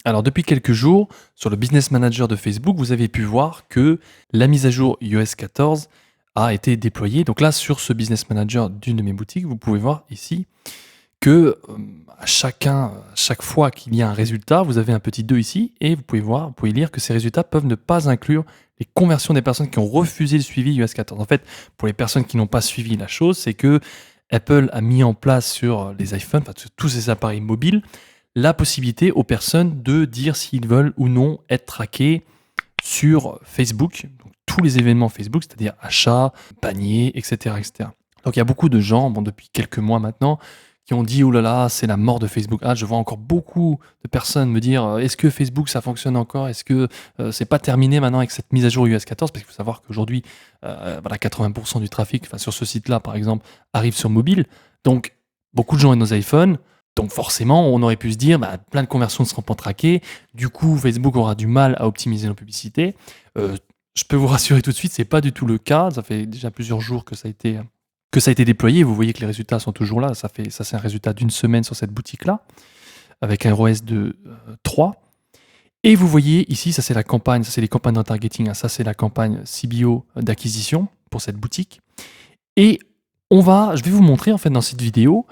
Alors depuis quelques jours, sur le Business Manager de Facebook, vous avez pu voir que la mise à jour iOS 14 a été déployée. Donc là, sur ce Business Manager d'une de mes boutiques, vous pouvez voir ici que à chaque fois qu'il y a un résultat, vous avez un petit 2 ici et vous pouvez lire que ces résultats peuvent ne pas inclure les conversions des personnes qui ont refusé le suivi iOS 14. En fait, pour les personnes qui n'ont pas suivi la chose, c'est que Apple a mis en place sur les iPhones, enfin sur tous ces appareils mobiles, la possibilité aux personnes de dire s'ils veulent ou non être traqués sur Facebook, donc tous les événements Facebook, c'est-à-dire achats, paniers, etc., etc. Donc il y a beaucoup de gens, bon, depuis quelques mois maintenant, qui ont dit: «Oh là là, c'est la mort de Facebook Ads». Je vois encore beaucoup de personnes me dire: «Est-ce que Facebook ça fonctionne encore? Est-ce que c'est pas terminé maintenant avec cette mise à jour iOS 14?» Parce qu'il faut savoir qu'aujourd'hui, voilà, 80% du trafic, enfin sur ce site-là par exemple, arrive sur mobile. Donc beaucoup de gens ont nos iPhones. Donc forcément, on aurait pu se dire, bah, plein de conversions ne seront pas traquées. Du coup, Facebook aura du mal à optimiser nos publicités. Je peux vous rassurer tout de suite, c'est pas du tout le cas. Ça fait déjà plusieurs jours que ça a été déployé. Vous voyez que les résultats sont toujours là. Ça, c'est un résultat d'une semaine sur cette boutique-là, avec un ROAS de 3. Et vous voyez ici, ça c'est la campagne, ça c'est les campagnes de retargeting, hein, ça c'est la campagne CBO d'acquisition pour cette boutique. Et je vais vous montrer en fait dans cette vidéo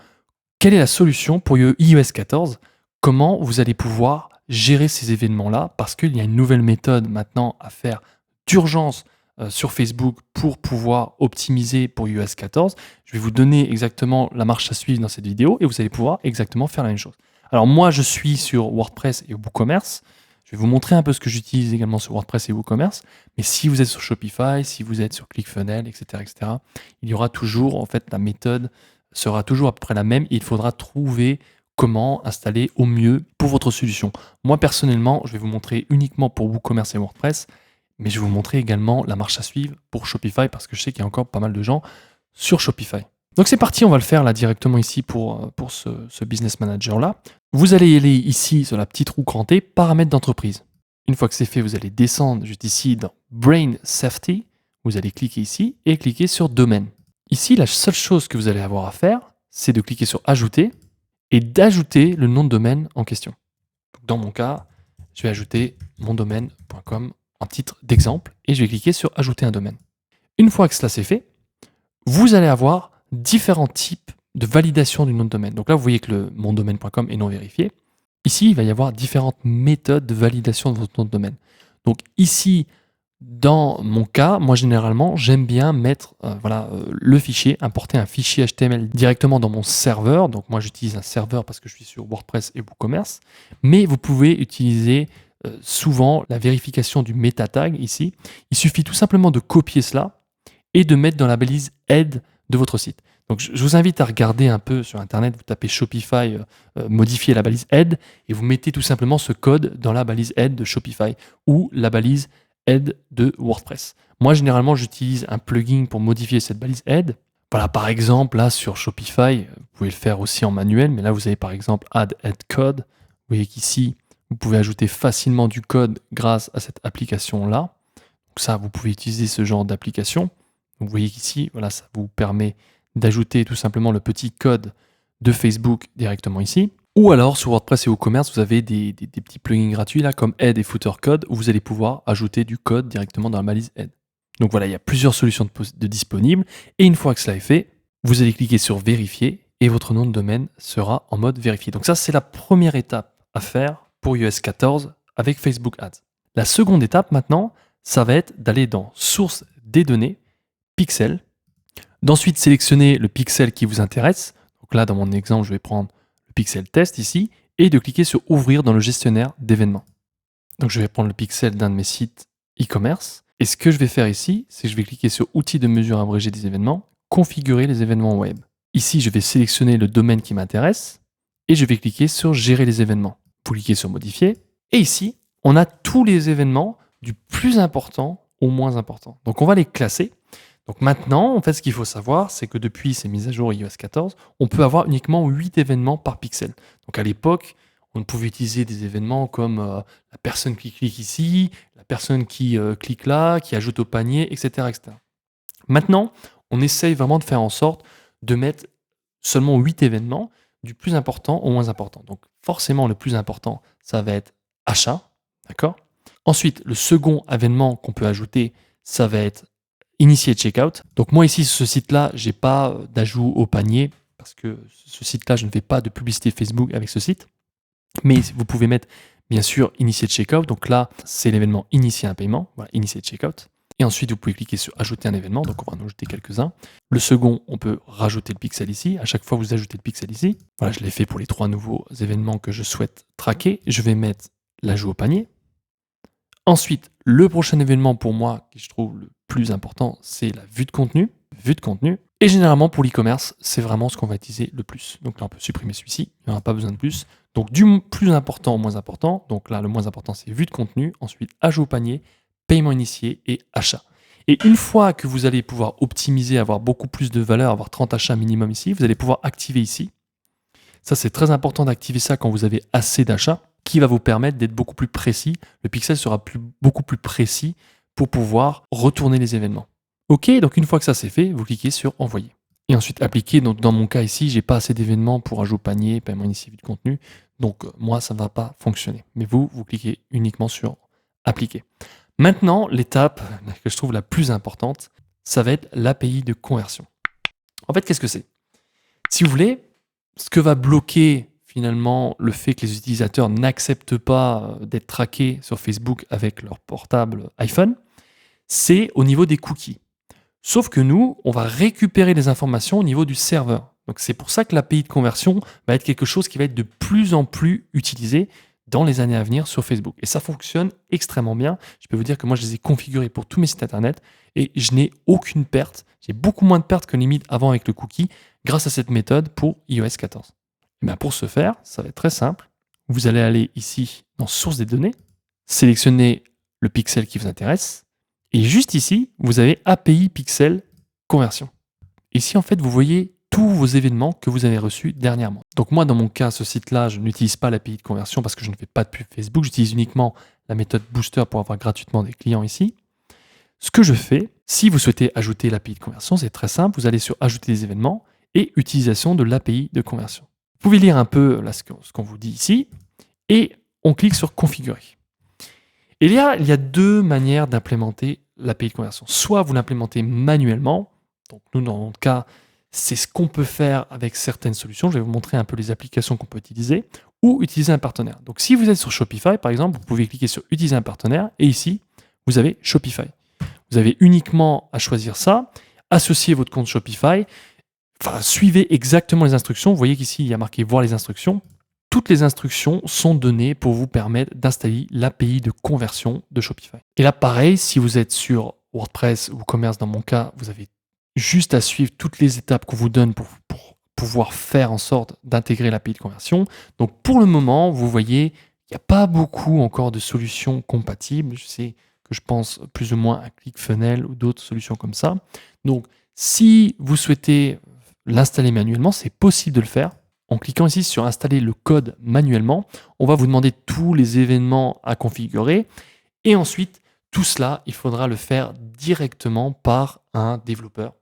quelle est la solution pour iOS 14, comment vous allez pouvoir gérer ces événements-là, parce qu'il y a une nouvelle méthode maintenant à faire d'urgence sur Facebook pour pouvoir optimiser pour iOS 14. Je vais vous donner exactement la marche à suivre dans cette vidéo et vous allez pouvoir exactement faire la même chose. Alors moi, je suis sur WordPress et WooCommerce. Je vais vous montrer un peu ce que j'utilise également sur WordPress et WooCommerce. Mais si vous êtes sur Shopify, si vous êtes sur ClickFunnels, etc., il y aura toujours en fait la méthode sera toujours à peu près la même et il faudra trouver comment installer au mieux pour votre solution. Moi personnellement, je vais vous montrer uniquement pour WooCommerce et WordPress, mais je vais vous montrer également la marche à suivre pour Shopify parce que je sais qu'il y a encore pas mal de gens sur Shopify. Donc c'est parti, on va le faire là directement ici pour ce Business Manager là. Vous allez y aller ici sur la petite roue crantée, paramètres d'entreprise. Une fois que c'est fait, vous allez descendre juste ici dans Brain Safety. Vous allez cliquer ici et cliquer sur Domaine. Ici, la seule chose que vous allez avoir à faire, c'est de cliquer sur Ajouter et d'ajouter le nom de domaine en question. Donc, dans mon cas, je vais ajouter mondomaine.com en titre d'exemple et je vais cliquer sur Ajouter un domaine. Une fois que cela c'est fait, vous allez avoir différents types de validation du nom de domaine. Donc là, vous voyez que le mondomaine.com est non vérifié. Ici, il va y avoir différentes méthodes de validation de votre nom de domaine. Donc ici, dans mon cas, moi généralement, j'aime bien mettre le fichier, importer un fichier HTML directement dans mon serveur. Donc moi j'utilise un serveur parce que je suis sur WordPress et WooCommerce. Mais vous pouvez utiliser souvent la vérification du meta tag ici. Il suffit tout simplement de copier cela et de mettre dans la balise aide de votre site. Donc je vous invite à regarder un peu sur internet, vous tapez Shopify, modifier la balise aide et vous mettez tout simplement ce code dans la balise aide de Shopify ou la balise aide de WordPress. Moi, généralement, j'utilise un plugin pour modifier cette balise aide. Voilà, par exemple, là, sur Shopify, vous pouvez le faire aussi en manuel, mais là, vous avez par exemple Add Code. Vous voyez qu'ici, vous pouvez ajouter facilement du code grâce à cette application-là. Donc ça, vous pouvez utiliser ce genre d'application. Donc vous voyez qu'ici, voilà, ça vous permet d'ajouter tout simplement le petit code de Facebook directement ici. Ou alors sur WordPress et WooCommerce, vous avez des petits plugins gratuits là, comme Add et Footer Code, où vous allez pouvoir ajouter du code directement dans la balise Add. Donc voilà, il y a plusieurs solutions de disponibles. Et une fois que cela est fait, vous allez cliquer sur Vérifier et votre nom de domaine sera en mode vérifié. Donc ça, c'est la première étape à faire pour iOS 14 avec Facebook Ads. La seconde étape maintenant, ça va être d'aller dans Source des données, Pixel, d'ensuite sélectionner le pixel qui vous intéresse. Donc là, dans mon exemple, je vais prendre pixel test ici et de cliquer sur ouvrir dans le gestionnaire d'événements. Donc je vais prendre le pixel d'un de mes sites e-commerce et ce que je vais faire ici, c'est que je vais cliquer sur outils de mesure abrégé des événements, configurer les événements web. Ici, je vais sélectionner le domaine qui m'intéresse et je vais cliquer sur gérer les événements. Vous cliquez sur modifier et ici, on a tous les événements du plus important au moins important. Donc on va les classer. Donc maintenant, en fait, ce qu'il faut savoir, c'est que depuis ces mises à jour iOS 14, on peut avoir uniquement 8 événements par pixel. Donc à l'époque, on pouvait utiliser des événements comme la personne qui clique ici, la personne qui clique là, qui ajoute au panier, etc., etc. Maintenant, on essaye vraiment de faire en sorte de mettre seulement 8 événements du plus important au moins important. Donc forcément, le plus important, ça va être achat, d'accord? Ensuite, le second événement qu'on peut ajouter, ça va être initier checkout. Donc moi ici, sur ce site-là, j'ai pas d'ajout au panier parce que ce site-là, je ne fais pas de publicité Facebook avec ce site. Mais vous pouvez mettre, bien sûr, initier checkout. Donc là, c'est l'événement initier un paiement. Voilà, initier checkout. Et ensuite, vous pouvez cliquer sur ajouter un événement. Donc on va en ajouter quelques-uns. Le second, on peut rajouter le pixel ici. À chaque fois, vous ajoutez le pixel ici. Voilà, je l'ai fait pour les 3 nouveaux événements que je souhaite traquer. Je vais mettre l'ajout au panier. Ensuite, le prochain événement pour moi, qui je trouve le plus important, c'est la vue de contenu. Vue de contenu. Et généralement, pour l'e-commerce, c'est vraiment ce qu'on va utiliser le plus. Donc là, on peut supprimer celui-ci. Il n'y en a pas besoin de plus. Donc du plus important au moins important. Donc là, le moins important, c'est vue de contenu. Ensuite, ajout au panier, paiement initié et achat. Et une fois que vous allez pouvoir optimiser, avoir beaucoup plus de valeur, avoir 30 achats minimum ici, vous allez pouvoir activer ici. Ça, c'est très important d'activer ça quand vous avez assez d'achats, qui va vous permettre d'être beaucoup plus précis. Le pixel sera beaucoup plus précis pour pouvoir retourner les événements. OK, donc une fois que ça c'est fait, vous cliquez sur envoyer. Et ensuite appliquer. Donc dans mon cas ici, j'ai pas assez d'événements pour ajouter au panier, paiement initié, vue de contenu. Donc moi, ça ne va pas fonctionner. Mais vous cliquez uniquement sur appliquer. Maintenant, l'étape que je trouve la plus importante, ça va être l'API de conversion. En fait, qu'est-ce que c'est? Si vous voulez, ce que va bloquer finalement le fait que les utilisateurs n'acceptent pas d'être traqués sur Facebook avec leur portable iPhone, c'est au niveau des cookies. Sauf que nous, on va récupérer les informations au niveau du serveur. Donc c'est pour ça que l'API de conversion va être quelque chose qui va être de plus en plus utilisé dans les années à venir sur Facebook. Et ça fonctionne extrêmement bien. Je peux vous dire que moi, je les ai configurés pour tous mes sites internet et je n'ai aucune perte. J'ai beaucoup moins de pertes que limite avant avec le cookie grâce à cette méthode pour iOS 14. Et bien pour ce faire, ça va être très simple. Vous allez aller ici dans source des données, sélectionner le pixel qui vous intéresse et juste ici, vous avez API pixel conversion. Ici, en fait, vous voyez tous vos événements que vous avez reçus dernièrement. Donc moi, dans mon cas, ce site-là, je n'utilise pas l'API de conversion parce que je ne fais pas de pub Facebook. J'utilise uniquement la méthode Booster pour avoir gratuitement des clients ici. Ce que je fais, si vous souhaitez ajouter l'API de conversion, c'est très simple. Vous allez sur Ajouter des événements et utilisation de l'API de conversion. Vous pouvez lire un peu là, ce qu'on vous dit ici et on clique sur Configurer. Et il y a 2 manières d'implémenter l'API de conversion. Soit vous l'implémentez manuellement. Donc nous, dans notre cas, c'est ce qu'on peut faire avec certaines solutions. Je vais vous montrer un peu les applications qu'on peut utiliser ou utiliser un partenaire. Donc si vous êtes sur Shopify, par exemple, vous pouvez cliquer sur Utiliser un partenaire et ici, vous avez Shopify. Vous avez uniquement à choisir ça, associer votre compte Shopify, suivez exactement les instructions. Vous voyez qu'ici, il y a marqué Voir les instructions. Toutes les instructions sont données pour vous permettre d'installer l'API de conversion de Shopify. Et là, pareil, si vous êtes sur WordPress ou WooCommerce, dans mon cas, vous avez juste à suivre toutes les étapes qu'on vous donne pour pouvoir faire en sorte d'intégrer l'API de conversion. Donc pour le moment, vous voyez, il n'y a pas beaucoup encore de solutions compatibles. Je sais que je pense plus ou moins à ClickFunnels ou d'autres solutions comme ça. Donc si vous souhaitez l'installer manuellement, c'est possible de le faire. En cliquant ici sur installer le code manuellement, on va vous demander tous les événements à configurer. Et ensuite, tout cela, il faudra le faire directement par un développeur.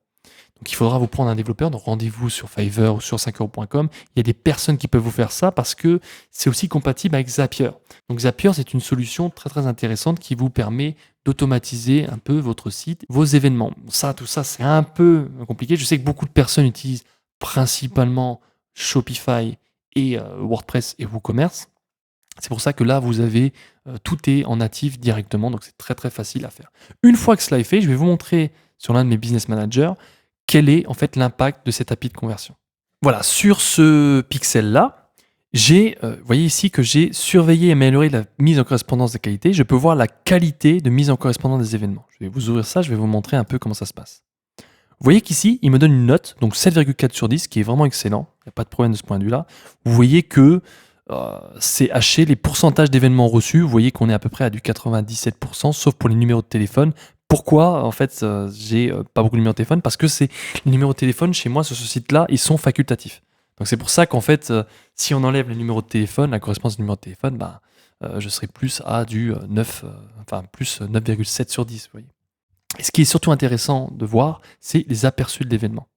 Donc il faudra vous prendre un développeur, donc rendez-vous sur Fiverr ou sur 5euros.com. Il y a des personnes qui peuvent vous faire ça parce que c'est aussi compatible avec Zapier. Donc Zapier, c'est une solution très très intéressante qui vous permet d'automatiser un peu votre site, vos événements. Tout ça, c'est un peu compliqué. Je sais que beaucoup de personnes utilisent principalement Shopify et WordPress et WooCommerce. C'est pour ça que là, vous avez tout est en natif directement, donc c'est très très facile à faire. Une fois que cela est fait, je vais vous montrer sur l'un de mes business managers quel est en fait l'impact de cette API de conversion. Voilà, sur ce pixel-là, vous voyez ici que j'ai surveillé et amélioré la mise en correspondance de qualité. Je peux voir la qualité de mise en correspondance des événements. Je vais vous ouvrir ça, je vais vous montrer un peu comment ça se passe. Vous voyez qu'ici, il me donne une note, donc 7,4 sur 10, qui est vraiment excellent. Il n'y a pas de problème de ce point de vue-là. Vous voyez que c'est haché les pourcentages d'événements reçus. Vous voyez qu'on est à peu près à du 97%, sauf pour les numéros de téléphone. Pourquoi en fait j'ai pas beaucoup de numéros de téléphone? Parce que les numéros de téléphone chez moi sur ce site-là, ils sont facultatifs. Donc c'est pour ça qu'en fait, si on enlève les numéros de téléphone, la correspondance du numéro de téléphone, je serai plus à du 9,7 sur 10. Vous voyez. Et ce qui est surtout intéressant de voir, c'est les aperçus de l'événement.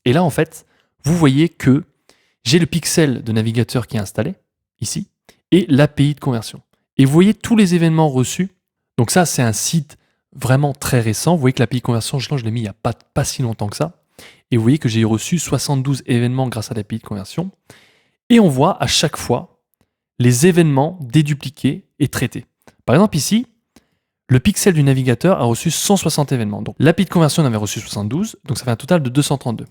Et là, en fait, vous voyez que j'ai le pixel de navigateur qui est installé, ici, et l'API de conversion. Et vous voyez tous les événements reçus. Donc ça, c'est un site vraiment très récent. Vous voyez que l'API de conversion, je l'ai mis il n'y a pas si longtemps que ça. Et vous voyez que j'ai reçu 72 événements grâce à l'API de conversion. Et on voit à chaque fois les événements dédupliqués et traités. Par exemple ici, le pixel du navigateur a reçu 160 événements. Donc l'API de conversion en avait reçu 72, donc ça fait un total de 232.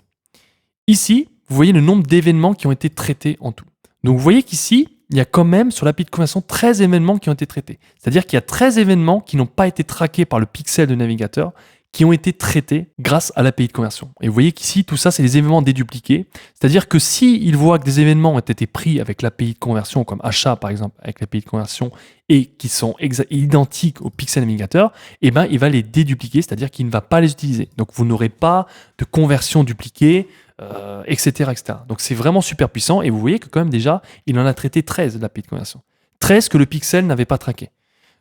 Ici, vous voyez le nombre d'événements qui ont été traités en tout. Donc vous voyez qu'ici, il y a quand même sur l'API de conversion 13 événements qui ont été traités. C'est-à-dire qu'il y a 13 événements qui n'ont pas été traqués par le pixel de navigateur, qui ont été traités grâce à l'API de conversion. Et vous voyez qu'ici, tout ça, c'est des événements dédupliqués. C'est-à-dire que s'il voit que des événements ont été pris avec l'API de conversion, comme achat par exemple, avec l'API de conversion, et qui sont identiques au pixel navigateur, eh ben, il va les dédupliquer, c'est-à-dire qu'il ne va pas les utiliser. Donc vous n'aurez pas de conversion dupliquée, etc., etc. Donc c'est vraiment super puissant. Et vous voyez que quand même déjà, il en a traité 13 de l'API de conversion. 13 que le pixel n'avait pas traqué.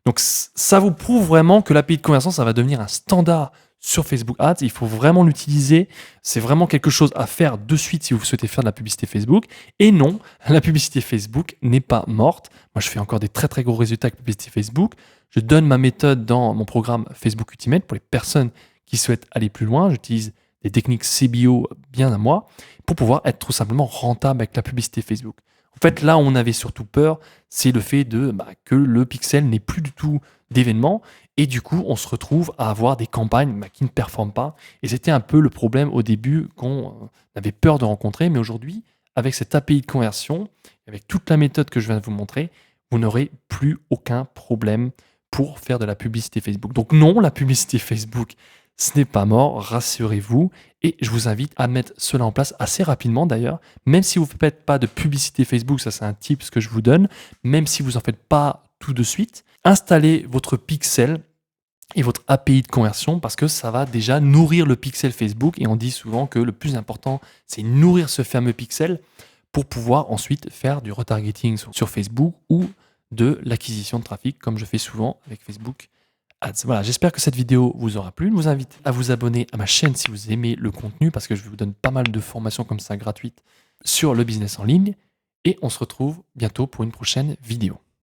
Donc ça vous prouve vraiment que l'API de conversion, ça va devenir un standard sur Facebook Ads. Il faut vraiment l'utiliser. C'est vraiment quelque chose à faire de suite si vous souhaitez faire de la publicité Facebook. Et non, la publicité Facebook n'est pas morte. Moi, je fais encore des très très gros résultats avec la publicité Facebook. Je donne ma méthode dans mon programme Facebook Ultimate pour les personnes qui souhaitent aller plus loin. J'utilise des techniques CBO bien à moi pour pouvoir être tout simplement rentable avec la publicité Facebook. En fait, là où on avait surtout peur, c'est le fait que le pixel n'ait plus du tout d'événements et du coup, on se retrouve à avoir des campagnes qui ne performent pas. Et c'était un peu le problème au début qu'on avait peur de rencontrer. Mais aujourd'hui, avec cette API de conversion, avec toute la méthode que je viens de vous montrer, vous n'aurez plus aucun problème pour faire de la publicité Facebook. Donc non, la publicité Facebook, ce n'est pas mort, rassurez-vous. Et je vous invite à mettre cela en place assez rapidement d'ailleurs. Même si vous ne faites pas de publicité Facebook, ça c'est un tip que je vous donne, même si vous n'en faites pas tout de suite, installez votre pixel et votre API de conversion parce que ça va déjà nourrir le pixel Facebook. Et on dit souvent que le plus important, c'est nourrir ce fameux pixel pour pouvoir ensuite faire du retargeting sur Facebook ou de l'acquisition de trafic comme je fais souvent avec Facebook Ads. Voilà, j'espère que cette vidéo vous aura plu. Je vous invite à vous abonner à ma chaîne si vous aimez le contenu parce que je vous donne pas mal de formations comme ça gratuites sur le business en ligne. Et on se retrouve bientôt pour une prochaine vidéo.